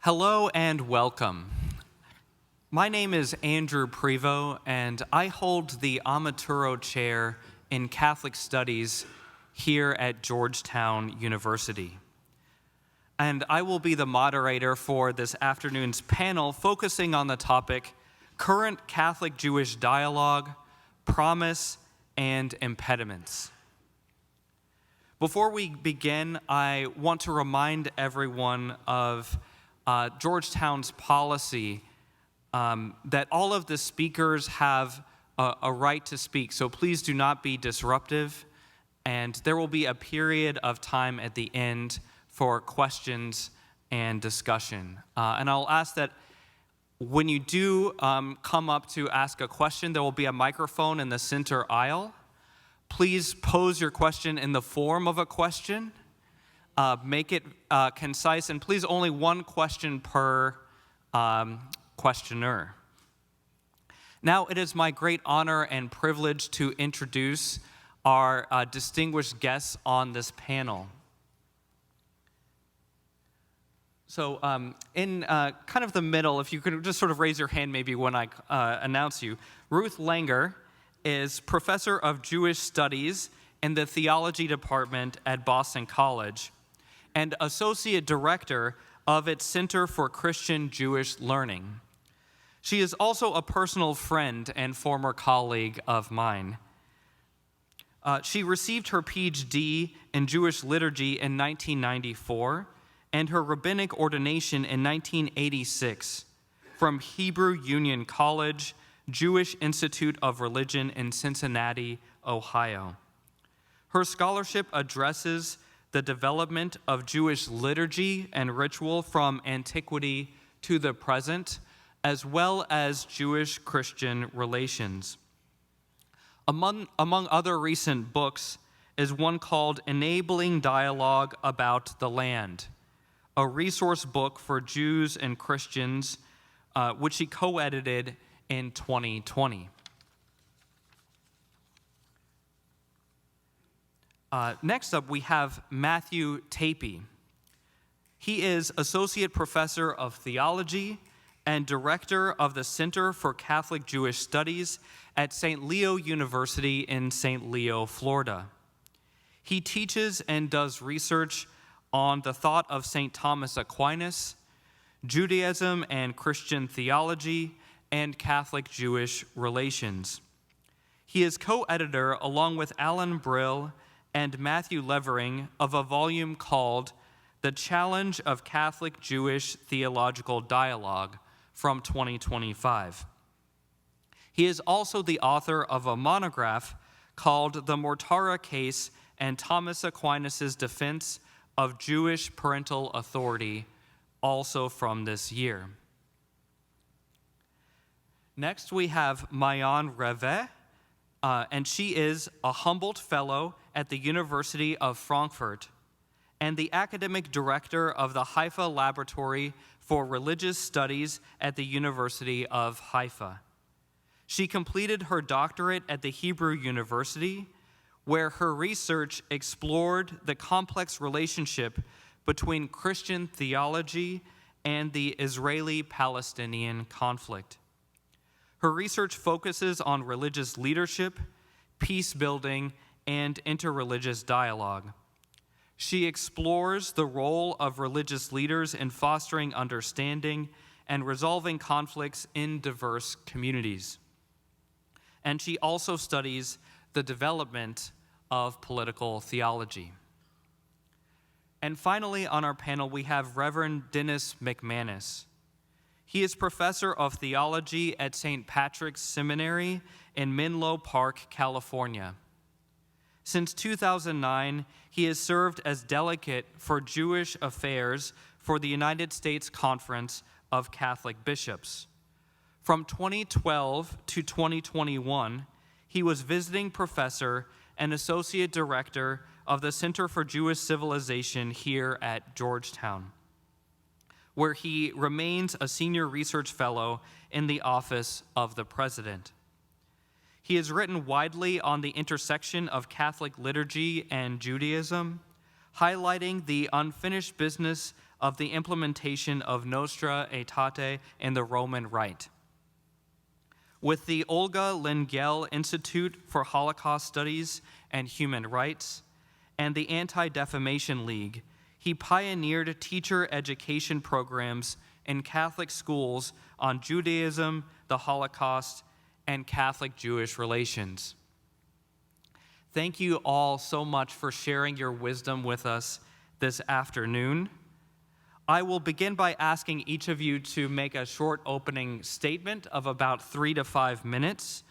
Hello and welcome. My name is Andrew Prevost, and I hold the Amaturo Chair in Catholic Studies here at Georgetown University. And I will be the moderator for this afternoon's panel focusing on the topic Current Catholic-Jewish Dialogue, Promise, and Impediments. Before we begin, I want to remind everyone of Georgetown's policy that all of the speakers have a right to speak, so please do not be disruptive, and there will be a period of time at the end for questions and discussion. And I'll ask that when you do come up to ask a question, there will be a microphone in the center aisle. Please pose your question in the form of a question. Make it concise, and please only one question per questioner. Now it is my great honor and privilege to introduce our distinguished guests on this panel. So in kind of the middle, if you could just sort of raise your hand maybe when I announce you, Ruth Langer is Professor of Jewish Studies in the Theology Department at Boston College and Associate Director of its Center for Christian Jewish Learning. She is also a personal friend and former colleague of mine. She received her PhD in Jewish liturgy in 1994 and her rabbinic ordination in 1986 from Hebrew Union College, Jewish Institute of Religion in Cincinnati, Ohio. Her scholarship addresses the development of Jewish liturgy and ritual from antiquity to the present, as well as Jewish-Christian relations. Among other recent books is one called Enabling Dialogue About the Land, a resource book for Jews and Christians, which she co-edited in 2020. Next up, we have Matthew Tapey. He is Associate Professor of Theology and Director of the Center for Catholic Jewish Studies at St. Leo University in St. Leo, Florida. He teaches and does research on the thought of St. Thomas Aquinas, Judaism and Christian theology, and Catholic-Jewish relations. He is co-editor, along with Alan Brill and Matthew Levering, of a volume called The Challenge of Catholic-Jewish Theological Dialogue from 2025. He is also the author of a monograph called The Mortara Case and Thomas Aquinas' Defense of Jewish Parental Authority, also from this year. Next, we have Mayan Reve, and she is a Humboldt Fellow at the University of Frankfurt and the Academic Director of the Haifa Laboratory for Religious Studies at the University of Haifa. She completed her doctorate at the Hebrew University, where her research explored the complex relationship between Christian theology and the Israeli-Palestinian conflict. Her research focuses on religious leadership, peace building, and interreligious dialogue. She explores the role of religious leaders in fostering understanding and resolving conflicts in diverse communities. And she also studies the development of political theology. And finally, on our panel, we have Reverend Dennis McManus. He is professor of theology at St. Patrick's Seminary in Menlo Park, California. Since 2009, he has served as delegate for Jewish affairs for the United States Conference of Catholic Bishops. From 2012 to 2021, he was visiting professor and associate director of the Center for Jewish Civilization here at Georgetown, where he remains a senior research fellow in the Office of the President. He has written widely on the intersection of Catholic liturgy and Judaism, highlighting the unfinished business of the implementation of Nostra, Aetate, and the Roman Rite. With the Olga Lengel Institute for Holocaust Studies and Human Rights and the Anti-Defamation League, he pioneered teacher education programs in Catholic schools on Judaism, the Holocaust, and Catholic-Jewish relations. Thank you all so much for sharing your wisdom with us this afternoon. I will begin by asking each of you to make a short opening statement of about 3 to 5 minutes.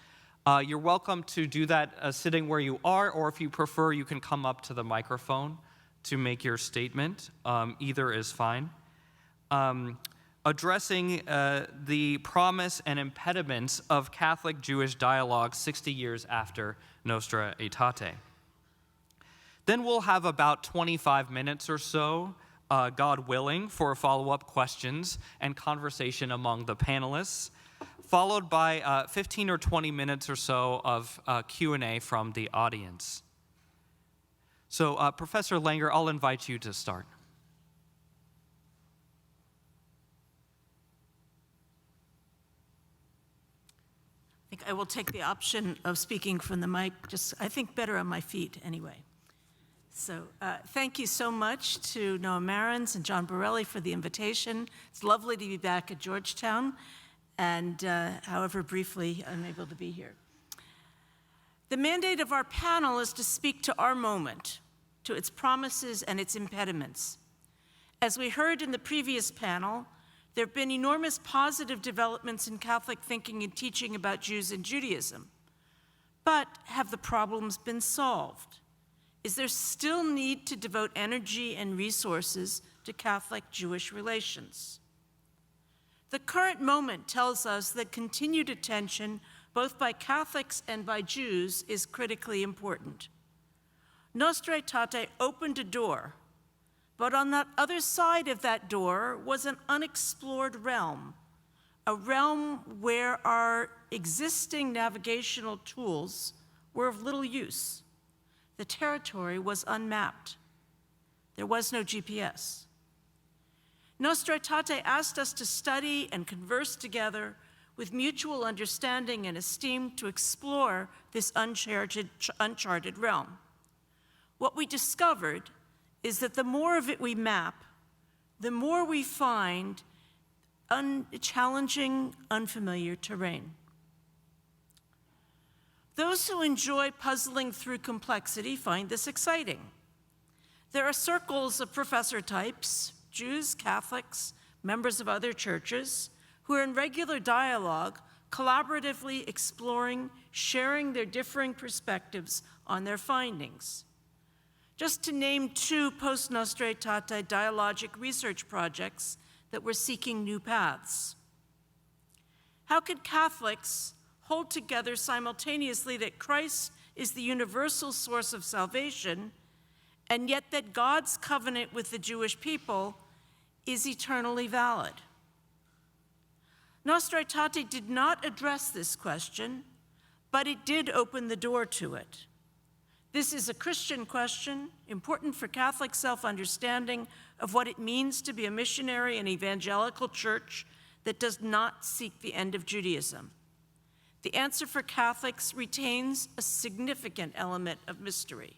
You're welcome to do that sitting where you are, or if you prefer, you can come up to the microphone to make your statement. Either is fine. Addressing the promise and impediments of Catholic-Jewish dialogue 60 years after Nostra Aetate. Then we'll have about 25 minutes or so, God willing, for follow-up questions and conversation among the panelists, followed by 15 or 20 minutes or so of Q&A from the audience. So, Professor Langer, I'll invite you to start. I think I will take the option of speaking from the mic, I think better on my feet anyway. So thank you so much to Noah Marins and John Borelli for the invitation. It's lovely to be back at Georgetown, and however briefly I'm able to be here. The mandate of our panel is to speak to our moment, to its promises and its impediments. As we heard in the previous panel, there have been enormous positive developments in Catholic thinking and teaching about Jews and Judaism. But have the problems been solved? Is there still need to devote energy and resources to Catholic-Jewish relations? The current moment tells us that continued attention, both by Catholics and by Jews, is critically important. Nostra Aetate opened a door, but on the other side of that door was an unexplored realm, a realm where our existing navigational tools were of little use. The territory was unmapped. There was no GPS. Nostra Aetate asked us to study and converse together with mutual understanding and esteem to explore this uncharted realm. What we discovered is that the more of it we map, the more we find challenging, unfamiliar terrain. Those who enjoy puzzling through complexity find this exciting. There are circles of professor types, Jews, Catholics, members of other churches, who are in regular dialogue, collaboratively exploring, sharing their differing perspectives on their findings. Just to name 2 post-Nostra Aetate dialogic research projects that were seeking new paths. How could Catholics hold together simultaneously that Christ is the universal source of salvation, and yet that God's covenant with the Jewish people is eternally valid? Nostra Aetate did not address this question, but it did open the door to it. This is a Christian question, important for Catholic self-understanding of what it means to be a missionary and evangelical church that does not seek the end of Judaism. The answer for Catholics retains a significant element of mystery.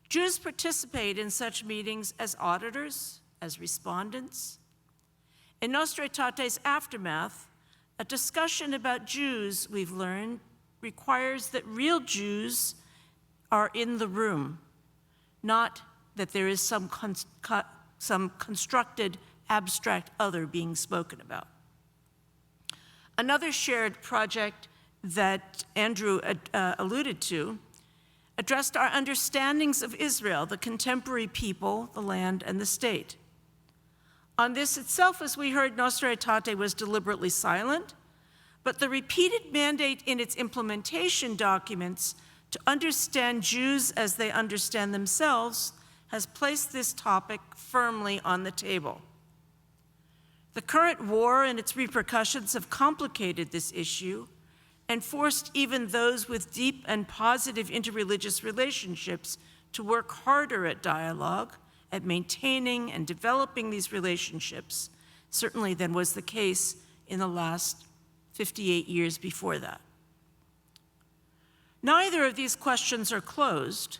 Jews participate in such meetings as auditors, as respondents. In Nostra Aetate's aftermath, a discussion about Jews, we've learned, requires that real Jews are in the room, not that there is some constructed, abstract other being spoken about. Another shared project that Andrew alluded to addressed our understandings of Israel, the contemporary people, the land, and the state. On this itself, as we heard, Nostra Aetate was deliberately silent, but the repeated mandate in its implementation documents to understand Jews as they understand themselves has placed this topic firmly on the table. The current war and its repercussions have complicated this issue and forced even those with deep and positive interreligious relationships to work harder at dialogue at maintaining and developing these relationships, certainly than was the case in the last 58 years before that. Neither of these questions are closed,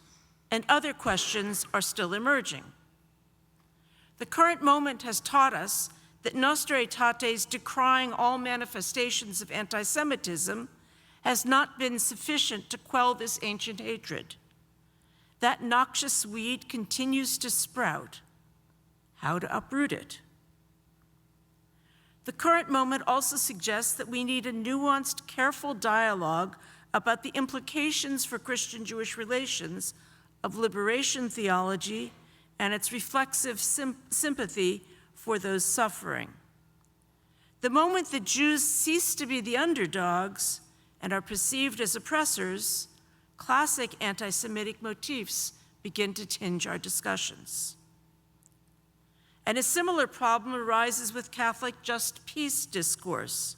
and other questions are still emerging. The current moment has taught us that Nostra Aetate's decrying all manifestations of anti-Semitism has not been sufficient to quell this ancient hatred. That noxious weed continues to sprout. How to uproot it? The current moment also suggests that we need a nuanced, careful dialogue about the implications for Christian-Jewish relations of liberation theology and its reflexive sympathy for those suffering. The moment that Jews cease to be the underdogs and are perceived as oppressors, classic anti-Semitic motifs begin to tinge our discussions. And a similar problem arises with Catholic just peace discourse,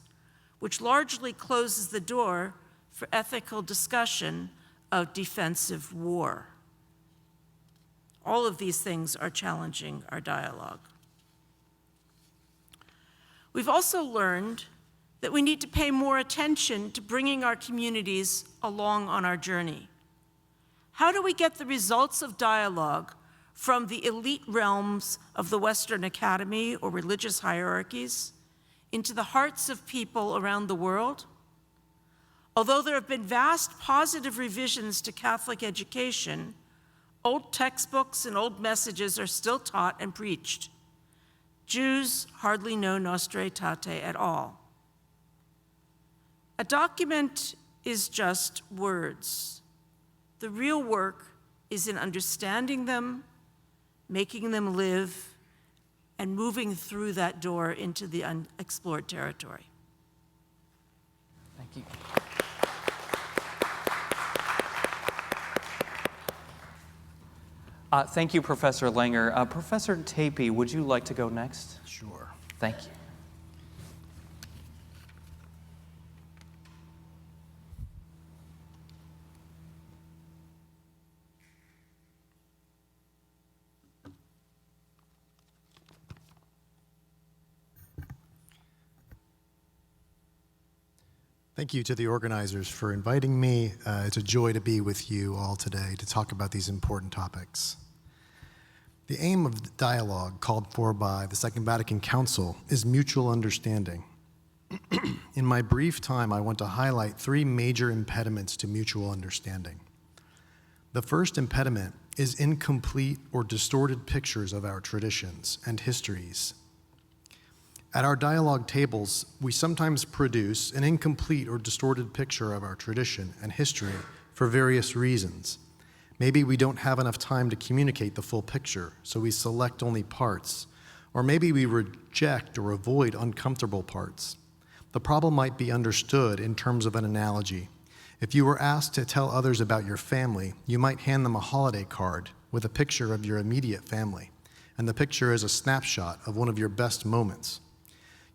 which largely closes the door for ethical discussion of defensive war. All of these things are challenging our dialogue. We've also learned that we need to pay more attention to bringing our communities along on our journey. How do we get the results of dialogue from the elite realms of the Western Academy or religious hierarchies into the hearts of people around the world? Although there have been vast positive revisions to Catholic education, old textbooks and old messages are still taught and preached. Jews hardly know Nostra Aetate at all. A document is just words. The real work is in understanding them, making them live, and moving through that door into the unexplored territory. Thank you. Thank you, Professor Langer. Professor Tapie, would you like to go next? Sure. Thank you. Thank you to the organizers for inviting me. It's a joy to be with you all today to talk about these important topics. The aim of the dialogue called for by the Second Vatican Council is mutual understanding. In my brief time, I want to highlight three major impediments to mutual understanding. The first impediment is incomplete or distorted pictures of our traditions and histories. At our dialogue tables, we sometimes produce an incomplete or distorted picture of our tradition and history for various reasons. Maybe we don't have enough time to communicate the full picture, so we select only parts, or maybe we reject or avoid uncomfortable parts. The problem might be understood in terms of an analogy. If you were asked to tell others about your family, you might hand them a holiday card with a picture of your immediate family, and the picture is a snapshot of one of your best moments.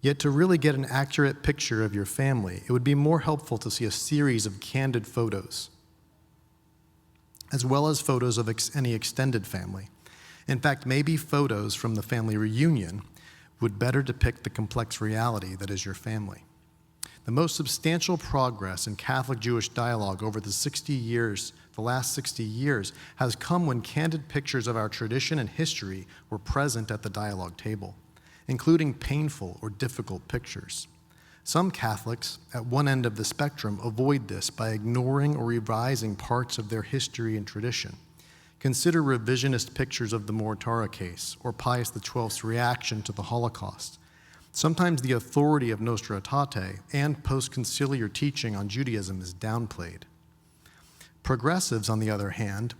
Yet to really get an accurate picture of your family, it would be more helpful to see a series of candid photos, as well as photos of any extended family. In fact, maybe photos from the family reunion would better depict the complex reality that is your family. The most substantial progress in Catholic Jewish dialogue over the last 60 years, has come when candid pictures of our tradition and history were present at the dialogue table, including painful or difficult pictures. Some Catholics at one end of the spectrum avoid this by ignoring or revising parts of their history and tradition. Consider revisionist pictures of the Mortara case or Pius XII's reaction to the Holocaust. Sometimes the authority of Nostra Aetate and post-conciliar teaching on Judaism is downplayed. Progressives, on the other hand,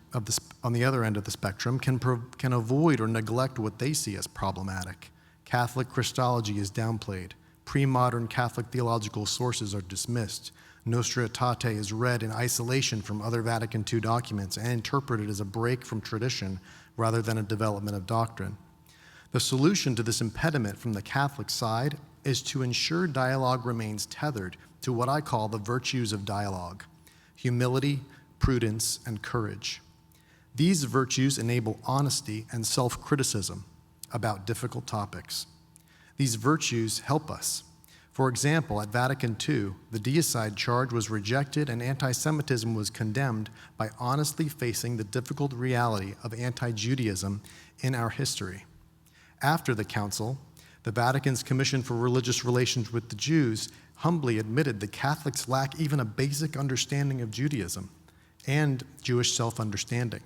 on the other end of the spectrum, can avoid or neglect what they see as problematic. Catholic Christology is downplayed. Pre-modern Catholic theological sources are dismissed. Nostra Aetate is read in isolation from other Vatican II documents and interpreted as a break from tradition rather than a development of doctrine. The solution to this impediment from the Catholic side is to ensure dialogue remains tethered to what I call the virtues of dialogue: humility, prudence, and courage. These virtues enable honesty and self-criticism about difficult topics. These virtues help us. For example, at Vatican II, the deicide charge was rejected and anti-Semitism was condemned by honestly facing the difficult reality of anti-Judaism in our history. After the Council, the Vatican's Commission for Religious Relations with the Jews humbly admitted that Catholics lack even a basic understanding of Judaism and Jewish self-understanding.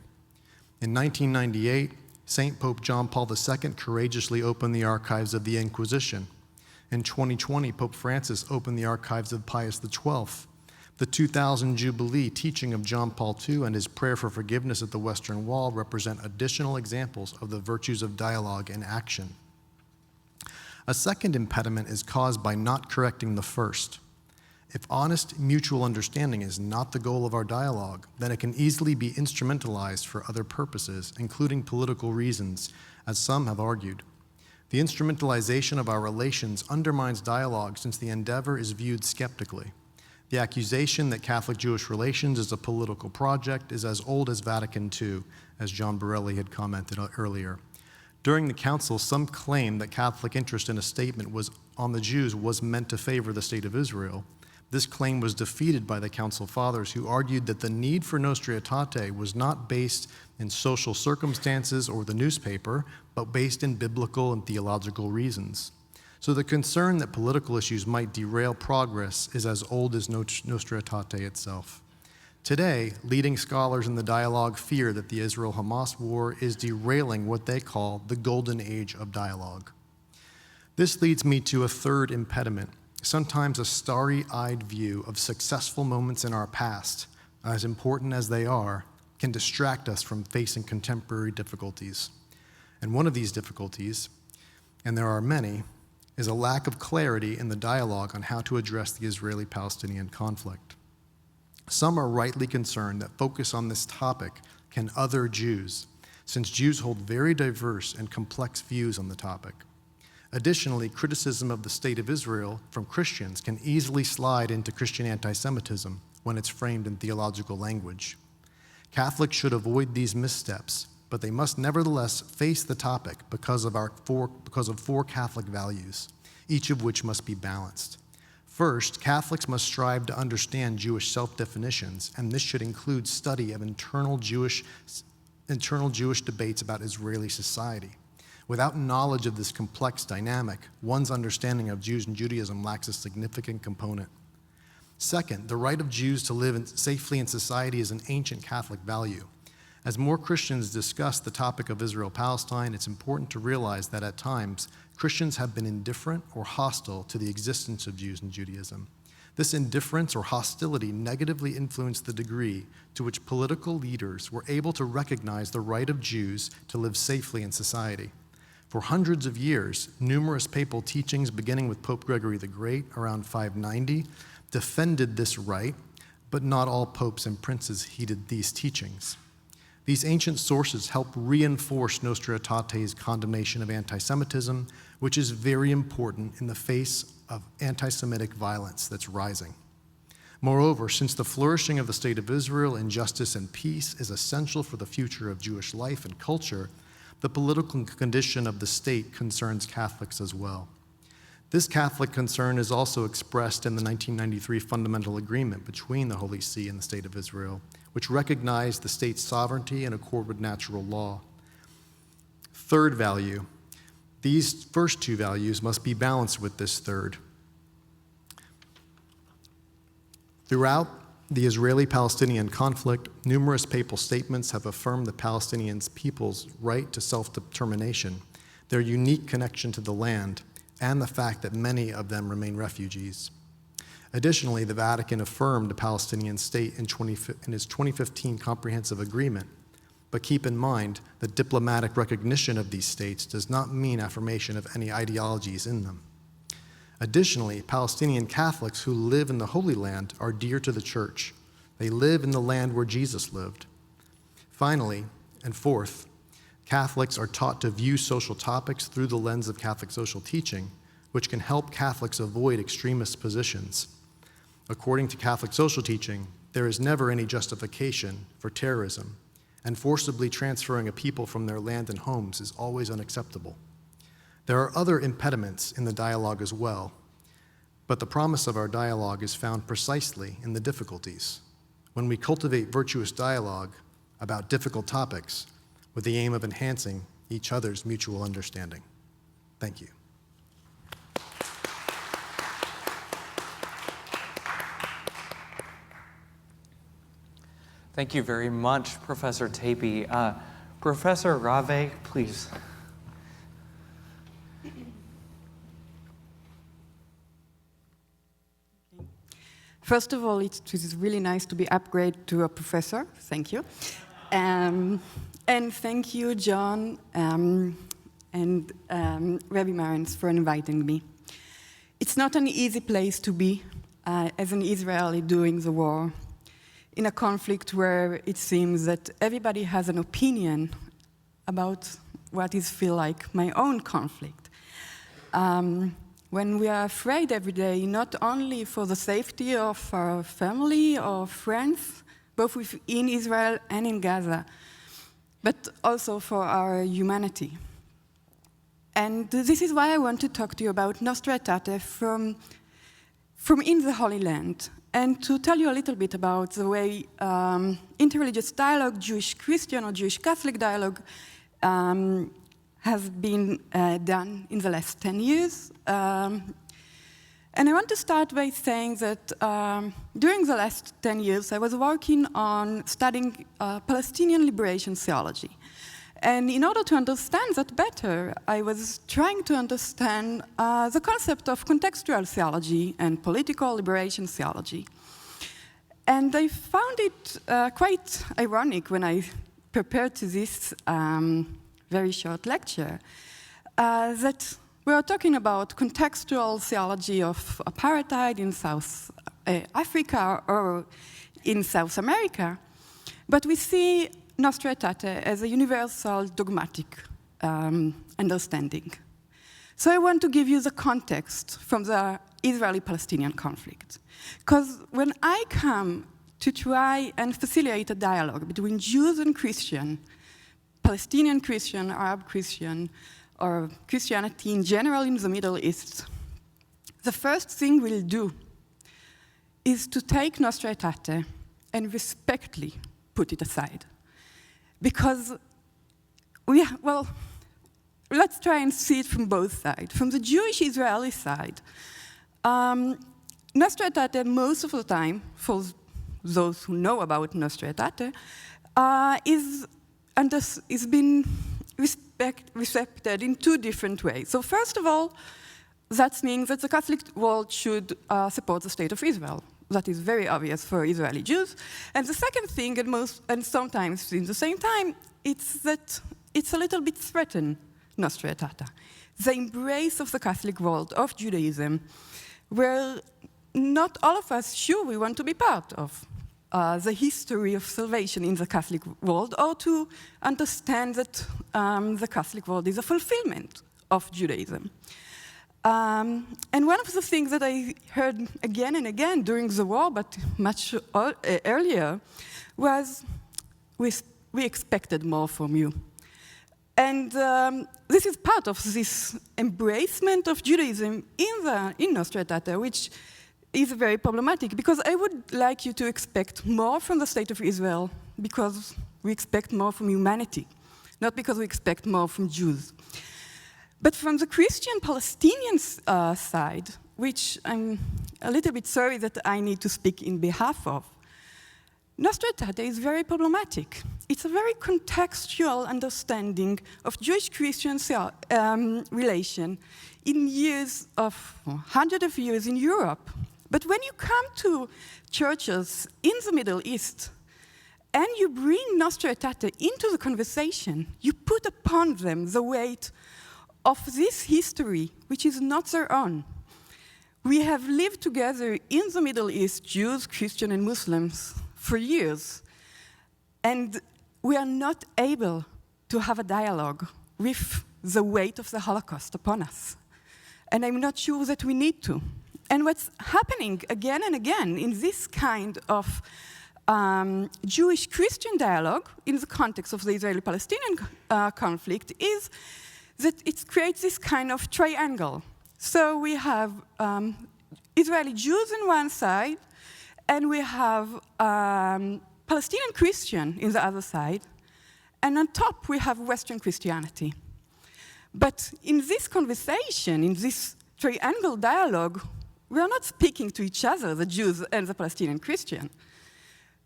In 1998, St. Pope John Paul II courageously opened the archives of the Inquisition. In 2020, Pope Francis opened the archives of Pius XII. The 2000 Jubilee teaching of John Paul II and his prayer for forgiveness at the Western Wall represent additional examples of the virtues of dialogue in action. A second impediment is caused by not correcting the first. If honest mutual understanding is not the goal of our dialogue, then it can easily be instrumentalized for other purposes, including political reasons, as some have argued. The instrumentalization of our relations undermines dialogue since the endeavor is viewed skeptically. The accusation that Catholic-Jewish relations is a political project is as old as Vatican II, as John Borelli had commented earlier. During the Council, some claimed that Catholic interest in a statement on the Jews was meant to favor the State of Israel. This claim was defeated by the Council Fathers, who argued that the need for Nostra Aetate was not based in social circumstances or the newspaper, but based in biblical and theological reasons. So the concern that political issues might derail progress is as old as Nostra Aetate itself. Today, leading scholars in the dialogue fear that the Israel-Hamas war is derailing what they call the golden age of dialogue. This leads me to a third impediment. Sometimes a starry-eyed view of successful moments in our past, as important as they are, can distract us from facing contemporary difficulties. And one of these difficulties, and there are many, is a lack of clarity in the dialogue on how to address the Israeli-Palestinian conflict. Some are rightly concerned that focus on this topic can other Jews, since Jews hold very diverse and complex views on the topic. Additionally, criticism of the State of Israel from Christians can easily slide into Christian anti-Semitism when it's framed in theological language. Catholics should avoid these missteps, but they must nevertheless face the topic because of four Catholic values, each of which must be balanced. First, Catholics must strive to understand Jewish self-definitions, and this should include study of internal Jewish debates about Israeli society. Without knowledge of this complex dynamic, one's understanding of Jews and Judaism lacks a significant component. Second, the right of Jews to live safely in society is an ancient Catholic value. As more Christians discuss the topic of Israel-Palestine, it's important to realize that at times, Christians have been indifferent or hostile to the existence of Jews and Judaism. This indifference or hostility negatively influenced the degree to which political leaders were able to recognize the right of Jews to live safely in society. For hundreds of years, numerous papal teachings, beginning with Pope Gregory the Great around 590, defended this right, but not all popes and princes heeded these teachings. These ancient sources help reinforce Nostra Aetate's condemnation of anti-Semitism, which is very important in the face of anti-Semitic violence that's rising. Moreover, since the flourishing of the State of Israel in justice and peace is essential for the future of Jewish life and culture, the political condition of the state concerns Catholics as well. This Catholic concern is also expressed in the 1993 Fundamental Agreement between the Holy See and the State of Israel, which recognized the state's sovereignty in accord with natural law. Third value. These first two values must be balanced with this third. Throughout the Israeli-Palestinian conflict, numerous papal statements have affirmed the Palestinian people's right to self-determination, their unique connection to the land, and the fact that many of them remain refugees. Additionally, the Vatican affirmed the Palestinian state in its 2015 Comprehensive Agreement, but keep in mind that diplomatic recognition of these states does not mean affirmation of any ideologies in them. Additionally, Palestinian Catholics who live in the Holy Land are dear to the Church. They live in the land where Jesus lived. Finally, and fourth, Catholics are taught to view social topics through the lens of Catholic social teaching, which can help Catholics avoid extremist positions. According to Catholic social teaching, there is never any justification for terrorism, and forcibly transferring a people from their land and homes is always unacceptable. There are other impediments in the dialogue as well, but the promise of our dialogue is found precisely in the difficulties. When we cultivate virtuous dialogue about difficult topics with the aim of enhancing each other's mutual understanding. Thank you. Thank you very much, Professor Tapey. Professor Rave, please. First of all, it is really nice to be upgraded to a professor. Thank you. And thank you, John and Rabbi Marans, for inviting me. It's not an easy place to be as an Israeli during the war, in a conflict where it seems that everybody has an opinion about what it feels like my own conflict. When we are afraid every day, not only for the safety of our family or friends, both within Israel and in Gaza, but also for our humanity. And this is why I want to talk to you about Nostra Aetate from in the Holy Land, and to tell you a little bit about the way interreligious dialogue, Jewish-Christian or Jewish-Catholic dialogue, has been done in the last 10 years. And I want to start by saying that during the last 10 years, I was working on studying Palestinian liberation theology. And in order to understand that better, I was trying to understand the concept of contextual theology and political liberation theology. And I found it quite ironic when I prepared to this very short lecture that we are talking about contextual theology of apartheid in South Africa or in South America, but we see Nostra Aetate as a universal dogmatic understanding. So I want to give you the context from the Israeli-Palestinian conflict. Because when I come to try and facilitate a dialogue between Jews and Christians, Palestinian Christian, Arab Christian, or Christianity in general in the Middle East, the first thing we'll do is to take Nostra Aetate and respectfully put it aside. Because let's try and see it from both sides. From the Jewish-Israeli side, Nostra Aetate, most of the time, for those who know about Nostra Aetate, is been respected in two different ways. So first of all, that means that the Catholic world should support the state of Israel. That is very obvious for Israeli Jews. And the second thing, and sometimes in the same time, it's that it's a little bit threatened, Nostra Aetate. The embrace of the Catholic world, of Judaism, where not all of us sure we want to be part of the history of salvation in the Catholic world, or to understand that the Catholic world is a fulfillment of Judaism. And one of the things that I heard again and again during the war, but much earlier, was we expected more from you. And this is part of this embracement of Judaism in Nostra Aetate, which is very problematic, because I would like you to expect more from the state of Israel because we expect more from humanity, not because we expect more from Jews. But from the Christian Palestinian side, which I'm a little bit sorry that I need to speak in behalf of, Nostra Aetate is very problematic. It's a very contextual understanding of Jewish-Christian relation in years of, hundreds of years in Europe. But when you come to churches in the Middle East and you bring Nostra Aetate into the conversation, you put upon them the weight of this history, which is not their own. We have lived together in the Middle East, Jews, Christians, and Muslims, for years, and we are not able to have a dialogue with the weight of the Holocaust upon us. And I'm not sure that we need to. And what's happening again and again in this kind of Jewish-Christian dialogue in the context of the Israeli-Palestinian conflict is that it creates this kind of triangle. So we have Israeli Jews on one side, and we have Palestinian Christian in the other side, and on top we have Western Christianity. But in this conversation, in this triangle dialogue, we are not speaking to each other, the Jews and the Palestinian Christian.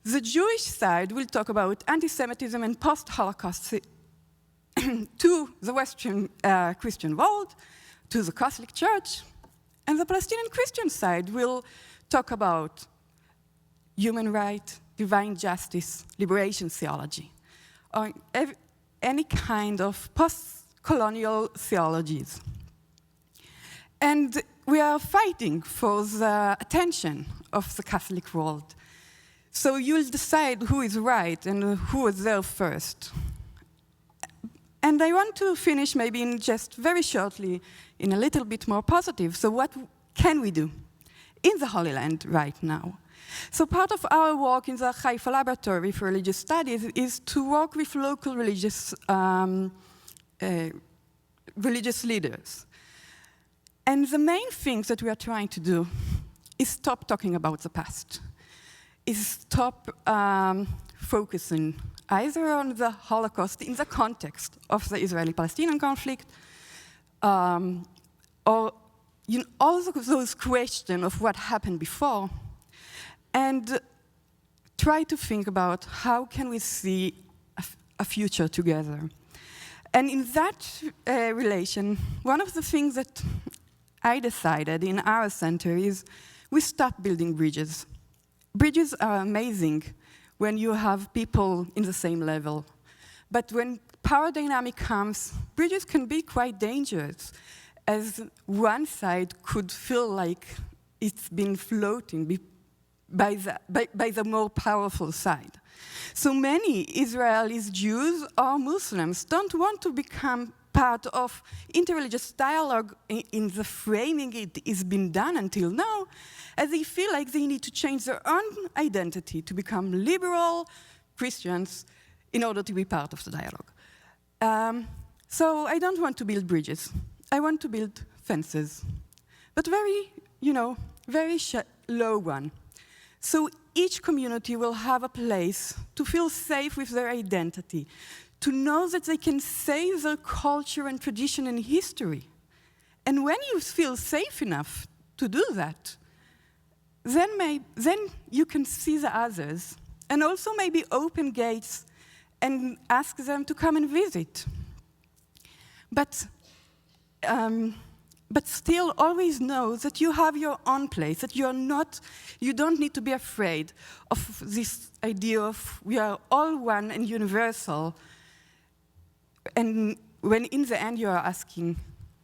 The Jewish side will talk about anti-Semitism and post-Holocaust to the Western Christian world, to the Catholic Church, and the Palestinian Christian side will talk about human rights, divine justice, liberation theology, or any kind of post-colonial theologies. And we are fighting for the attention of the Catholic world. So you'll decide who is right and who was there first. And I want to finish maybe in just very shortly in a little bit more positive. So what can we do in the Holy Land right now? So part of our work in the Haifa Laboratory for Religious Studies is to work with local religious leaders. And the main things that we are trying to do is stop talking about the past, is stop focusing either on the Holocaust in the context of the Israeli-Palestinian conflict, or all those questions of what happened before, and try to think about how can we see a future together. And in that relation, one of the things that I decided in our center is we stop building bridges. Bridges are amazing when you have people in the same level. But when power dynamic comes, bridges can be quite dangerous, as one side could feel like it's been floating by the more powerful side. So many Israelis, Jews, or Muslims don't want to become part of interreligious dialogue in the framing it is been done until now, as they feel like they need to change their own identity to become liberal Christians in order to be part of the dialogue. So I don't want to build bridges. I want to build fences, but very low one. So each community will have a place to feel safe with their identity, to know that they can save their culture and tradition and history. And when you feel safe enough to do that, then you can see the others, and also maybe open gates and ask them to come and visit. But still always know that you have your own place, that you don't need to be afraid of this idea of we are all one and universal. And when in the end you are asking,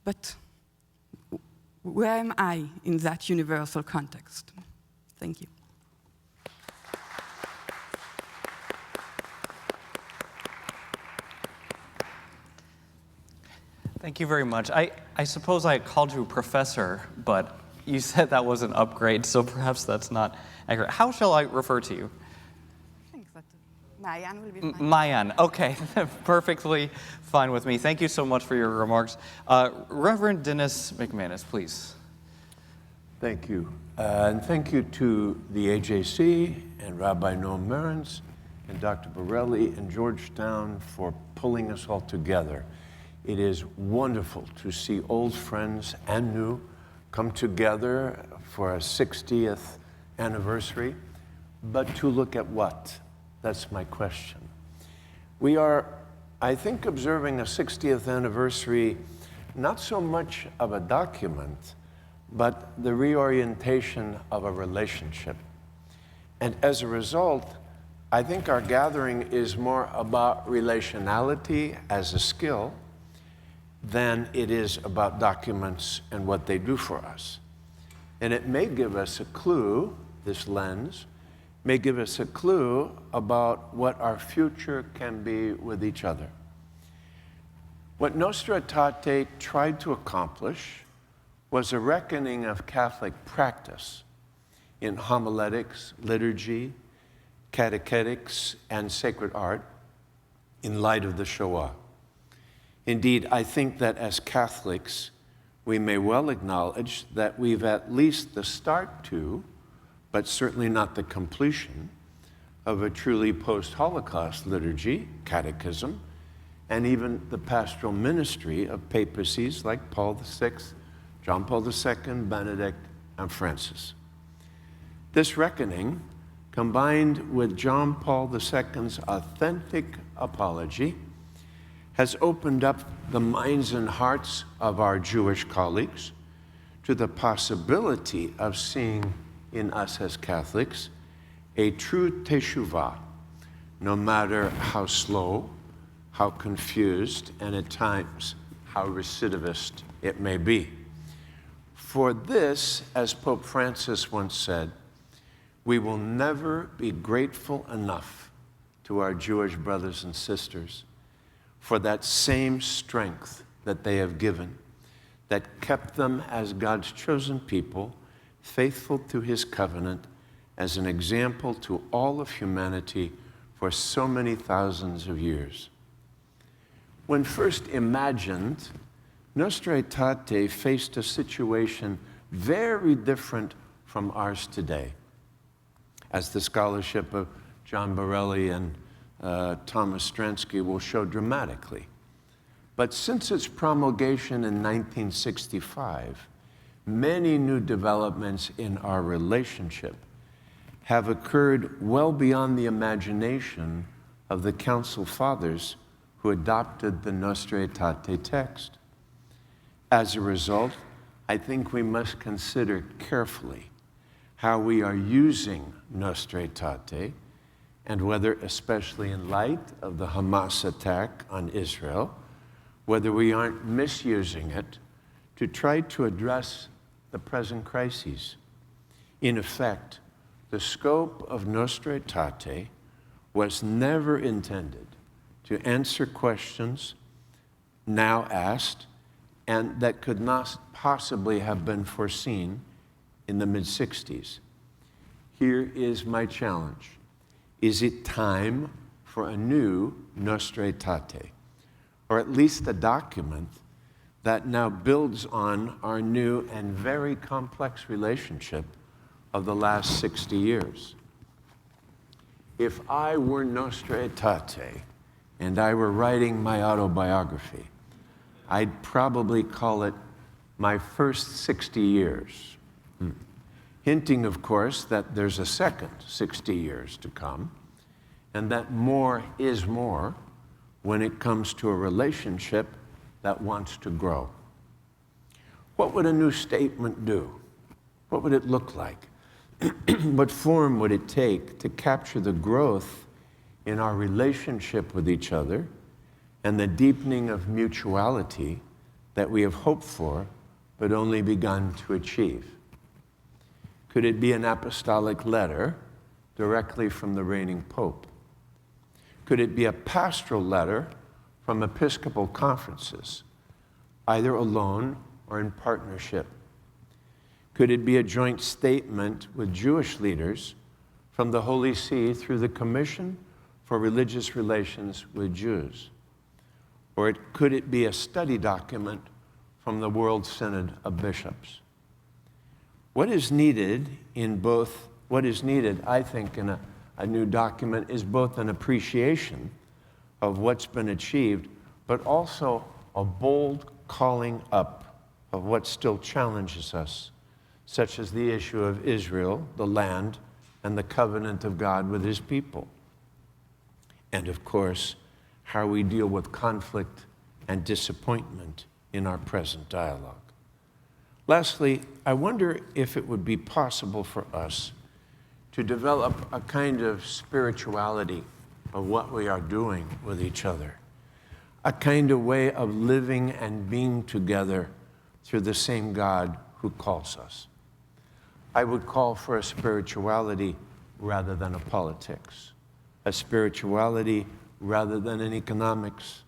but where am I in that universal context? Thank you. Thank you very much. I suppose I called you professor, but you said that was an upgrade, so perhaps that's not accurate. How shall I refer to you? I think that Mayan will be fine. Mayan, okay, perfectly fine with me. Thank you so much for your remarks. Reverend Dennis McManus, please. Thank you. And thank you to the AJC and Rabbi Noam Mehrens and Dr. Berkley and Georgetown for pulling us all together. It is wonderful to see old friends and new come together for a 60th anniversary, but to look at what? That's my question. We are, I think, observing a 60th anniversary, not so much of a document, but the reorientation of a relationship. And as a result, I think our gathering is more about relationality as a skill than it is about documents and what they do for us. And it may give us a clue, this lens, may give us a clue about what our future can be with each other. What Nostra Aetate tried to accomplish was a reckoning of Catholic practice in homiletics, liturgy, catechetics, and sacred art in light of the Shoah. Indeed, I think that as Catholics, we may well acknowledge that we've at least the start to, but certainly not the completion, of a truly post-Holocaust liturgy, catechism, and even the pastoral ministry of papacies like Paul VI, John Paul II, Benedict, and Francis. This reckoning, combined with John Paul II's authentic apology, has opened up the minds and hearts of our Jewish colleagues to the possibility of seeing in us as Catholics a true teshuvah, no matter how slow, how confused, and at times how recidivist it may be. For this, as Pope Francis once said, we will never be grateful enough to our Jewish brothers and sisters for that same strength that they have given, that kept them as God's chosen people, faithful to his covenant, as an example to all of humanity for so many thousands of years. When first imagined, Nostra Aetate faced a situation very different from ours today, as the scholarship of John Borelli and Thomas Stransky will show dramatically. But since its promulgation in 1965, many new developments in our relationship have occurred well beyond the imagination of the Council Fathers who adopted the Nostra Aetate text. As a result, I think we must consider carefully how we are using Nostra Aetate, and whether, especially in light of the Hamas attack on Israel, whether we aren't misusing it to try to address the present crises. In effect, the scope of Nostra Aetate was never intended to answer questions now asked and that could not possibly have been foreseen in the mid-60s. Here is my challenge. Is it time for a new Nostra Aetate, or at least a document that now builds on our new and very complex relationship of the last 60 years? If I were Nostra Aetate and I were writing my autobiography, I'd probably call it My First 60 Years. Hinting, of course, that there's a second 60 years to come, and that more is more when it comes to a relationship that wants to grow. What would a new statement do? What would it look like? What form would it take to capture the growth in our relationship with each other and the deepening of mutuality that we have hoped for but only begun to achieve? Could it be an apostolic letter directly from the reigning pope? Could it be a pastoral letter from episcopal conferences, either alone or in partnership? Could it be a joint statement with Jewish leaders from the Holy See through the Commission for Religious Relations with Jews? Or could it be a study document from the World Synod of Bishops? What is needed, I think, in a new document is both an appreciation of what's been achieved, but also a bold calling up of what still challenges us, such as the issue of Israel, the land, and the covenant of God with his people. And of course, how we deal with conflict and disappointment in our present dialogue. Lastly, I wonder if it would be possible for us to develop a kind of spirituality of what we are doing with each other, a kind of way of living and being together through the same God who calls us. I would call for a spirituality rather than a politics, a spirituality rather than an economics,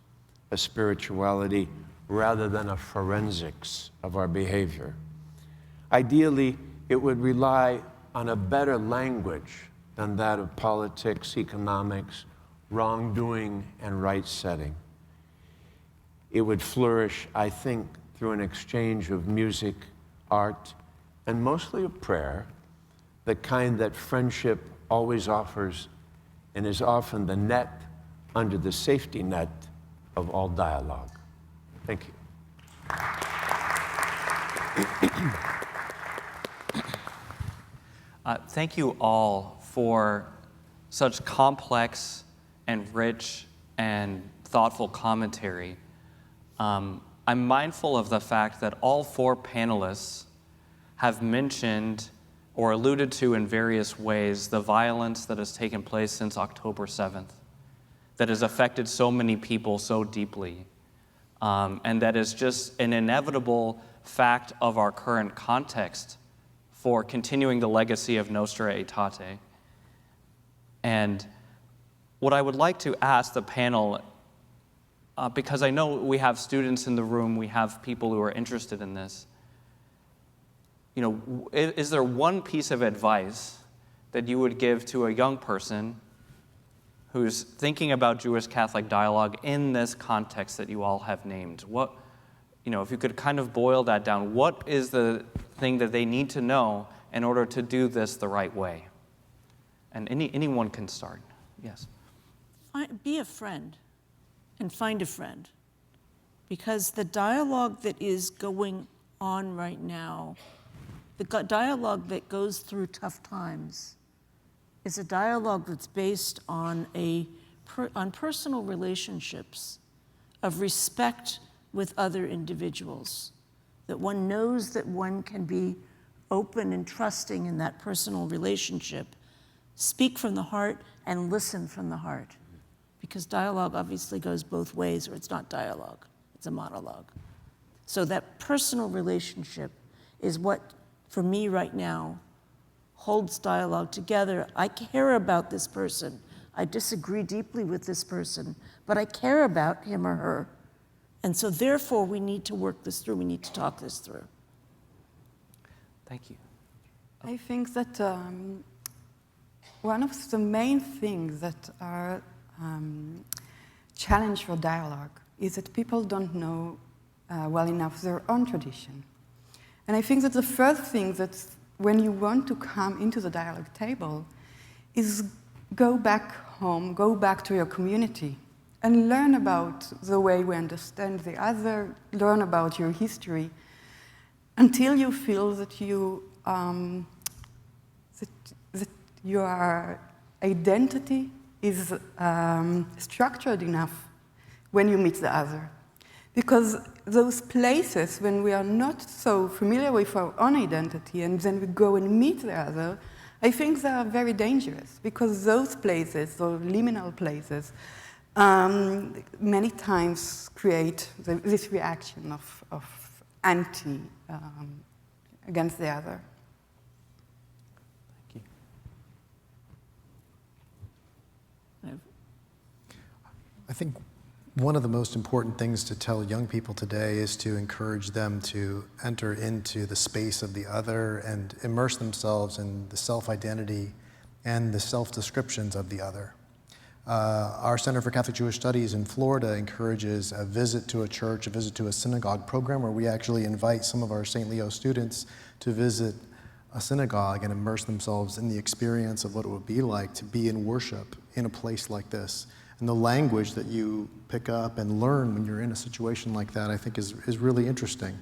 a spirituality rather than a forensics of our behavior. Ideally, it would rely on a better language than that of politics, economics, wrongdoing, and right-setting. It would flourish, I think, through an exchange of music, art, and mostly of prayer, the kind that friendship always offers and is often the net under the safety net of all dialogue. Thank you. Thank you all for such complex and rich and thoughtful commentary. I'm mindful of the fact that all four panelists have mentioned or alluded to in various ways the violence that has taken place since October 7th, that has affected so many people so deeply, and that is just an inevitable fact of our current context for continuing the legacy of Nostra Aetate. And what I would like to ask the panel, because I know we have students in the room, we have people who are interested in this, you know, is there one piece of advice that you would give to a young person who's thinking about Jewish-Catholic dialogue in this context that you all have named? What, you know, if you could kind of boil that down, what is the thing that they need to know in order to do this the right way? And anyone can start. Yes. Be a friend and find a friend, because the dialogue that is going on right now, the dialogue that goes through tough times, is a dialogue that's based on on personal relationships of respect with other individuals, that one knows that one can be open and trusting in that personal relationship, speak from the heart and listen from the heart, because dialogue obviously goes both ways, or it's not dialogue, it's a monologue. So that personal relationship is what, for me right now, holds dialogue together. I care about this person. I disagree deeply with this person, but I care about him or her. And so therefore, we need to work this through. We need to talk this through. Thank you. I think that one of the main things that are challenge for dialogue is that people don't know well enough their own tradition. And I think that the first thing that when you want to come into the dialogue table is go back home, go back to your community, and learn about the way we understand the other, learn about your history, until you feel that that your identity is structured enough when you meet the other. Because those places, when we are not so familiar with our own identity and then we go and meet the other, I think they are very dangerous, because those places, those liminal places, many times create this reaction of anti against the other. Thank you. I think one of the most important things to tell young people today is to encourage them to enter into the space of the other and immerse themselves in the self-identity and the self-descriptions of the other. Our Center for Catholic Jewish Studies in Florida encourages a visit to a church, a visit to a synagogue program, where we actually invite some of our St. Leo students to visit a synagogue and immerse themselves in the experience of what it would be like to be in worship in a place like this. And the language that you pick up and learn when you're in a situation like that, I think is really interesting.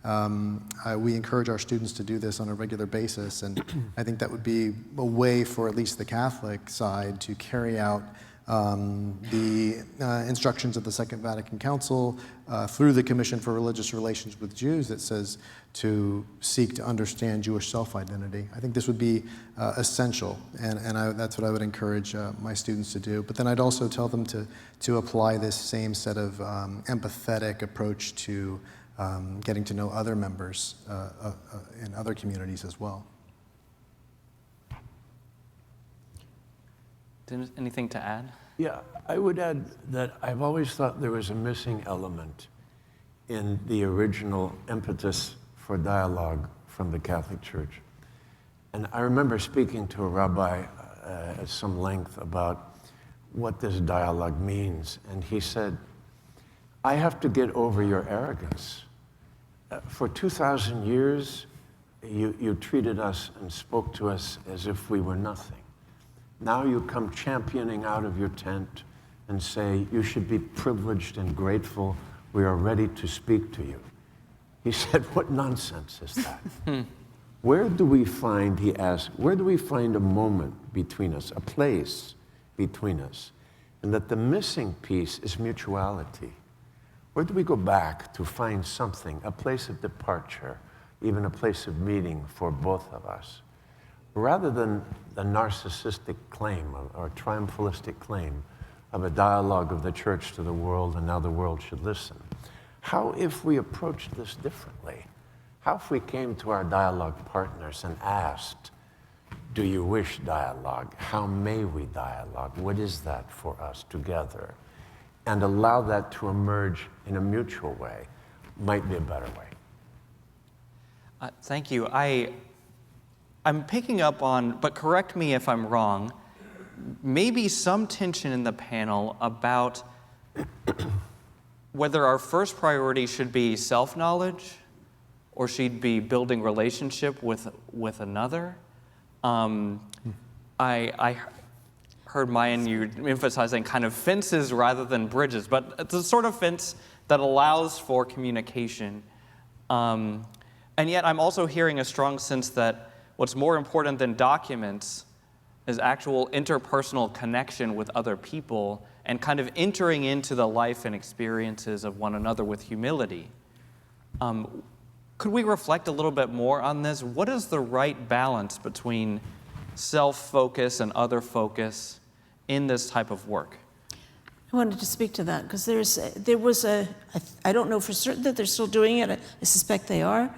We encourage our students to do this on a regular basis, and I think that would be a way for at least the Catholic side to carry out the instructions of the Second Vatican Council through the Commission for Religious Relations with Jews that says to seek to understand Jewish self-identity. I think this would be essential, and that's what I would encourage my students to do. But then I'd also tell them to apply this same set of empathetic approach to getting to know other members in other communities as well. Anything to add? Yeah, I would add that I've always thought there was a missing element in the original impetus for dialogue from the Catholic Church. And I remember speaking to a rabbi at some length about what this dialogue means. And he said, I have to get over your arrogance. For 2,000 years, you treated us and spoke to us as if we were nothing. Now you come championing out of your tent and say, you should be privileged and grateful. We are ready to speak to you. He said, what nonsense is that? Where do we find, he asked, where do we find a moment between us, a place between us? And that the missing piece is mutuality. Where do we go back to find something, a place of departure, even a place of meeting for both of us? Rather than the narcissistic claim or triumphalistic claim of a dialogue of the church to the world and now the world should listen, how if we approached this differently? How if we came to our dialogue partners and asked, do you wish dialogue? How may we dialogue? What is that for us together? And allow that to emerge in a mutual way might be a better way. Thank you. I'm picking up on, but correct me if I'm wrong, maybe some tension in the panel about whether our first priority should be self-knowledge or should be building relationship with another. I heard Maya and you emphasizing kind of fences rather than bridges, but it's a sort of fence that allows for communication. And yet I'm also hearing a strong sense that what's more important than documents is actual interpersonal connection with other people and kind of entering into the life and experiences of one another with humility. Could we reflect a little bit more on this? What is the right balance between self-focus and other focus in this type of work? I wanted to speak to that because there was I don't know for certain that they're still doing it. I suspect they are.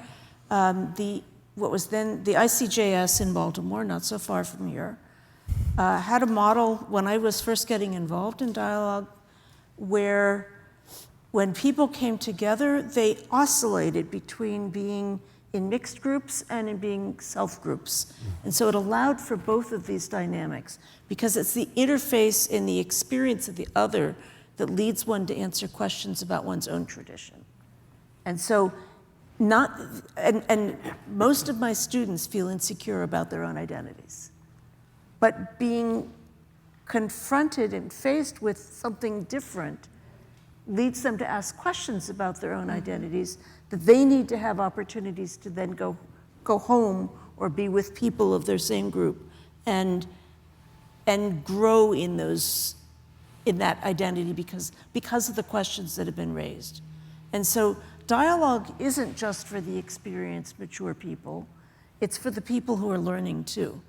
What was then the ICJS in Baltimore, not so far from here, had a model when I was first getting involved in dialogue where when people came together, they oscillated between being in mixed groups and in being self-groups. And so it allowed for both of these dynamics because it's the interface in the experience of the other that leads one to answer questions about one's own tradition. And so and most of my students feel insecure about their own identities. But being confronted and faced with something different leads them to ask questions about their own identities that they need to have opportunities to then go home or be with people of their same group and grow in that identity because of the questions that have been raised. And so dialogue isn't just for the experienced, mature people, it's for the people who are learning too.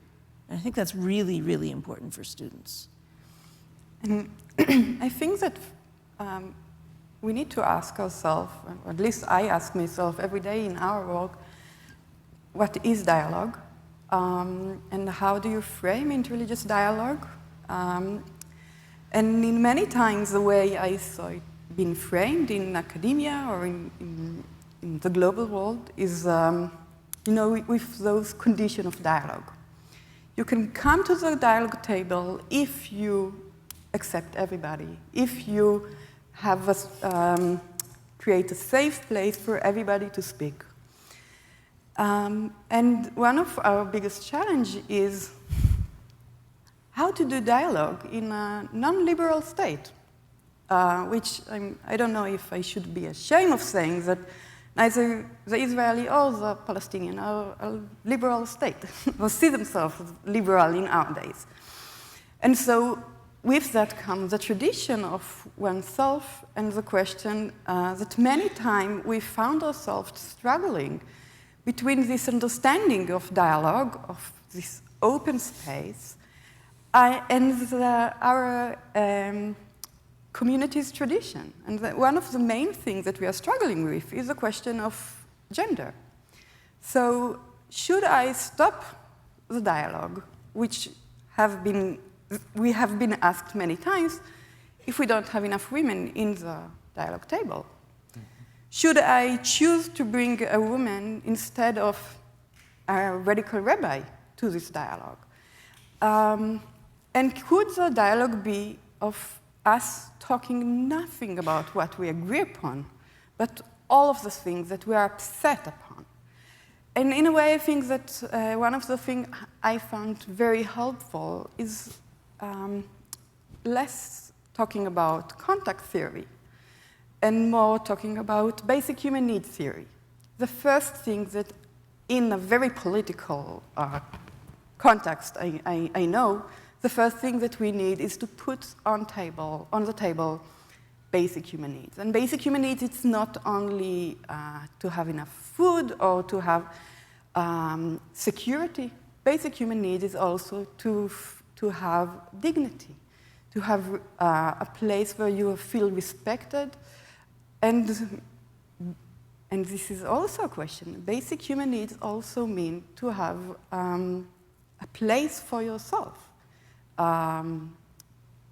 And I think that's really, really important for students. And I think that we need to ask ourselves, or at least I ask myself every day in our work, what is dialogue? And how do you frame interreligious dialogue? And in many times, the way I saw it being framed in academia or in the global world is, with those conditions of dialogue. You can come to the dialogue table if you accept everybody, if you have create a safe place for everybody to speak. And one of our biggest challenges is how to do dialogue in a non-liberal state, which I don't know if I should be ashamed of saying that neither the Israeli or the Palestinian are a liberal state, or see themselves as liberal in our days. And so with that comes the tradition of oneself and the question that many times we found ourselves struggling between this understanding of dialogue, of this open space, and our community's tradition. And one of the main things that we are struggling with is the question of gender. So should I stop the dialogue, which we have been asked many times, if we don't have enough women in the dialogue table? Should I choose to bring a woman instead of a radical rabbi to this dialogue? And could the dialogue be of us talking nothing about what we agree upon, but all of the things that we are upset upon? And in a way, I think that one of the things I found very helpful is less talking about contact theory and more talking about basic human needs theory. The first thing that in a very political context I know, the first thing that we need is to put on the table basic human needs. And basic human needs, it's not only to have enough food or to have security. Basic human needs is also to have dignity, to have a place where you feel respected. And this is also a question. Basic human needs also mean to have a place for yourself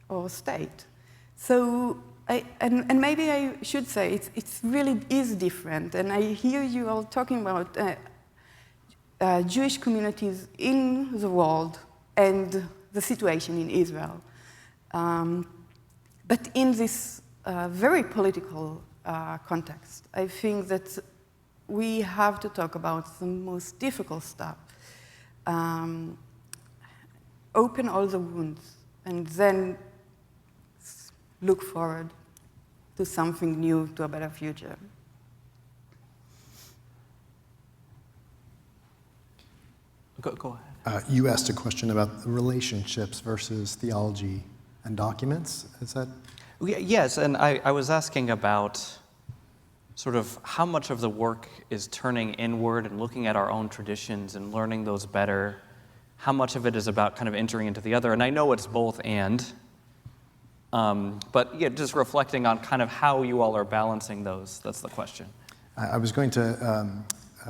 or state. So, and maybe I should say it really is different. And I hear you all talking about Jewish communities in the world and the situation in Israel. But in this very political context, I think that we have to talk about the most difficult stuff. Open all the wounds and then look forward to something new, to a better future. Go ahead. You asked a question about relationships versus theology and documents. Is that? Yes, and I was asking about sort of how much of the work is turning inward and looking at our own traditions and learning those better. How much of it is about kind of entering into the other? And I know it's both and. But yeah, just reflecting on kind of how you all are balancing those, that's the question. I was going to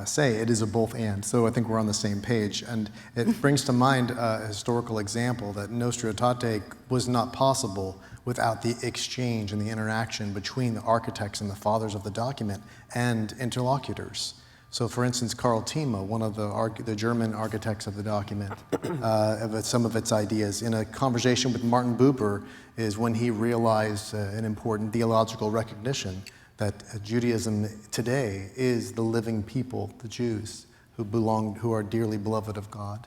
say it is a both and, so I think we're on the same page. And it brings to mind a historical example that Nostra Aetate was not possible without the exchange and the interaction between the architects and the fathers of the document and interlocutors. So for instance, Karl Thieme, one of the German architects of the document, of some of its ideas, in a conversation with Martin Buber, is when he realized an important theological recognition that Judaism today is the living people, the Jews, who are dearly beloved of God.